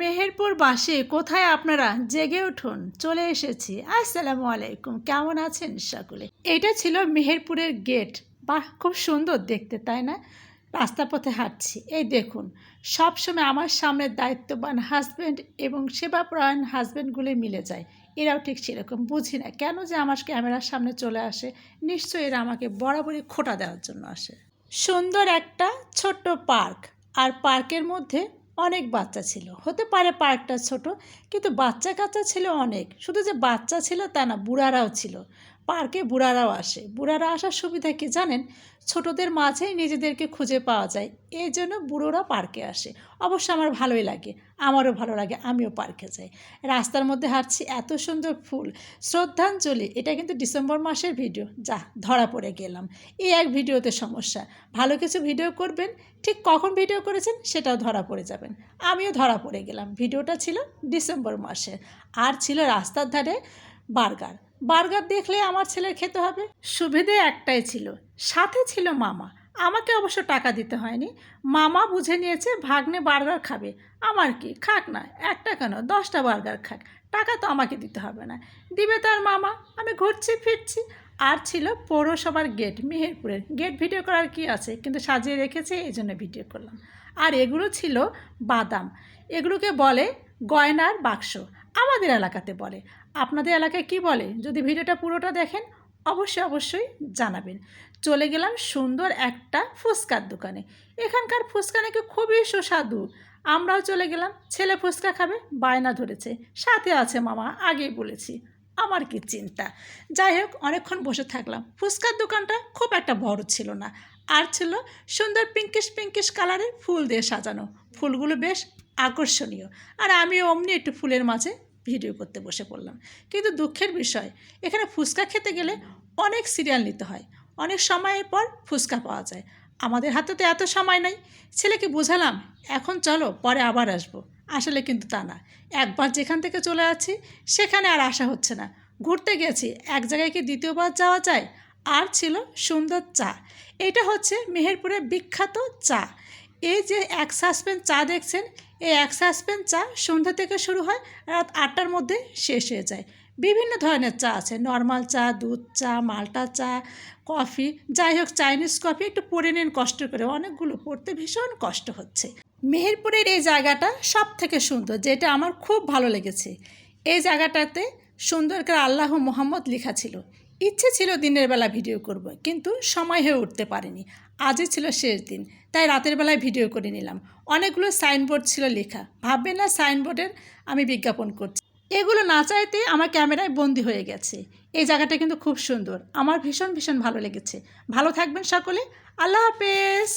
মেহেরপুর বাসে কোথায় আপনারা জেগে উঠুন, চলে এসেছি। আসসালামু আলাইকুম, কেমন আছেন সকলে? এটা ছিল মেহেরপুরের গেট। বাহ, খুব সুন্দর দেখতে, তাই না? রাস্তা পথে হাঁটছি, এই দেখুন, সবসময় আমার সামনে দায়িত্ববান হাজব্যান্ড এবং সেবাপরায়ণ হাজব্যান্ডগুলি মিলে যায়। এরাও ঠিক সেরকম, বুঝি না কেন যে আমার ক্যামেরার সামনে চলে আসে। নিশ্চয়ই এরা আমাকে বরাবরই খোঁটা দেওয়ার জন্য আসে। সুন্দর একটা ছোট্ট পার্ক, আর পার্কের মধ্যে অনেক বাচ্চা ছিল। হতে পারে পার্কটা ছোট, কিন্তু বাচ্চা কাচ্চা ছিল অনেক। শুধু যে বাচ্চা ছিল তা না, বুড়ারাও ছিল। পার্কে বুড়ারাও আসে। বুড়ারা আসার সুবিধা কি জানেন? ছোটদের মাঝেই নিজেদেরকে খুঁজে পাওয়া যায়, এই জন্য বুড়োরা পার্কে আসে। অবশ্য আমার ভালোই লাগে, আমারও ভালো লাগে, আমিও পার্কে যাই। রাস্তার মধ্যে হাঁটছি, এত সুন্দর ফুল। শ্রদ্ধাঞ্জলি, এটা কিন্তু ডিসেম্বর মাসের ভিডিও। যা ধরা পড়ে গেলাম, এই এক ভিডিওতে সমস্যা। ভালো কিছু ভিডিও করবেন, ঠিক কখন ভিডিও করেছেন সেটাও ধরা পড়ে যাবেন। আমিও ধরা পড়ে গেলাম। ভিডিওটা ছিল ডিসেম্বর মাসে, আর ছিল রাস্তার ধারে বার্গার। বার্গার দেখলে আমার ছেলের খেতে হবে। সুবিধে একটাই ছিল, সাথে ছিল মামা। আমাকে অবশ্য টাকা দিতে হয়নি, মামা বুঝে নিয়েছে ভাগ্নে বার্গার খাবে। আমার কি, খাক না, একটা কেন 10টা বার্গার খাক, টাকা তো আমাকে দিতে হবে না, দিবে তার মামা। আমি ঘুরছি ফিরছি। আর ছিল পৌরসভার গেট, মেহেরপুরের গেট। ভিডিও করার কি আছে, কিন্তু সাজিয়ে রেখেছে, এই জন্য ভিডিও করলাম। আর এগুলো ছিল বাদাম, এগুলোকে বলে গয়নার বাক্স, আমাদের এলাকাতে বলে। আপনাদের এলাকায় কি বলে? যদি ভিডিওটা পুরোটা দেখেন অবশ্যই জানাবেন। চলে গেলাম সুন্দর একটা ফুচকার দোকানে। এখানকার ফুচকা নাকি খুবই সুস্বাদু। আমরাও চলে গেলাম। ছেলে ফুচকা খাবে, বায়না ধরেছে, সাথে আছে মামা, আগেই বলেছি। আমার কি চিন্তা। যাই হোক, অনেকক্ষণ বসে থাকলাম। ফুচকার দোকানটা খুব একটা বড় ছিল না, আর ছিল সুন্দর পিঙ্কিশ কালারের ফুল দিয়ে সাজানো। ফুলগুলো বেশ আকর্ষণীয়, আর আমিও অমনি একটু ফুলের মাঝে ভিডিও করতে বসে পড়লাম। কিন্তু দুঃখের বিষয়, এখানে ফুচকা খেতে গেলে অনেক সিরিয়াল নিতে হয়, অনেক সময়ের পর ফুচকা পাওয়া যায়। আমাদের হাতে তো এত সময় নাই। ছেলেকে বোঝালাম, এখন চলো, পরে আবার আসবো। আসলে কিন্তু তা না, একবার যেখান থেকে চলে যাচ্ছি সেখানে আর আসা হচ্ছে না। ঘুরতে গেছি, এক জায়গায় কি দ্বিতীয়বার যাওয়া যায়? আর ছিল সুন্দর চা। এটা হচ্ছে মেহেরপুরের বিখ্যাত চা। এই যে এক সাসপেন্স চা দেখছেন, এই এক সাসপেন্স চা সন্ধ্যা থেকে শুরু হয়, রাত 8টার মধ্যে শেষ হয়ে যায়। বিভিন্ন ধরনের চা আছে, নর্মাল চা, দুধ চা, মাল্টা চা, কফি। যাই হোক, চাইনিজ কফি একটু পড়ে নিন কষ্ট করে, অনেকগুলো পড়তে ভীষণ কষ্ট হচ্ছে। মেহেরপুরের এই জায়গাটা সব থেকে সুন্দর, যেটা আমার খুব ভালো লেগেছে। এই জায়গাটাতে সুন্দর করে আল্লাহ মোহাম্মদ লেখা ছিল। ইচ্ছে ছিল দিনের বেলা ভিডিও করব, কিন্তু সময় হয়ে উঠতে পারিনি। আজই ছিল শেষ দিন, তাই রাতের বেলায় ভিডিও করে নিলাম। অনেকগুলো সাইনবোর্ড ছিল লেখা, ভাববেন না সাইনবোর্ডের আমি বিজ্ঞাপন করছি। এগুলো না চাইতে আমার ক্যামেরায় বন্দি হয়ে গেছে। এই জায়গাটা কিন্তু খুব সুন্দর, আমার ভীষণ ভালো লেগেছে। ভালো থাকবেন সকলে, আল্লাহ হাফেজ।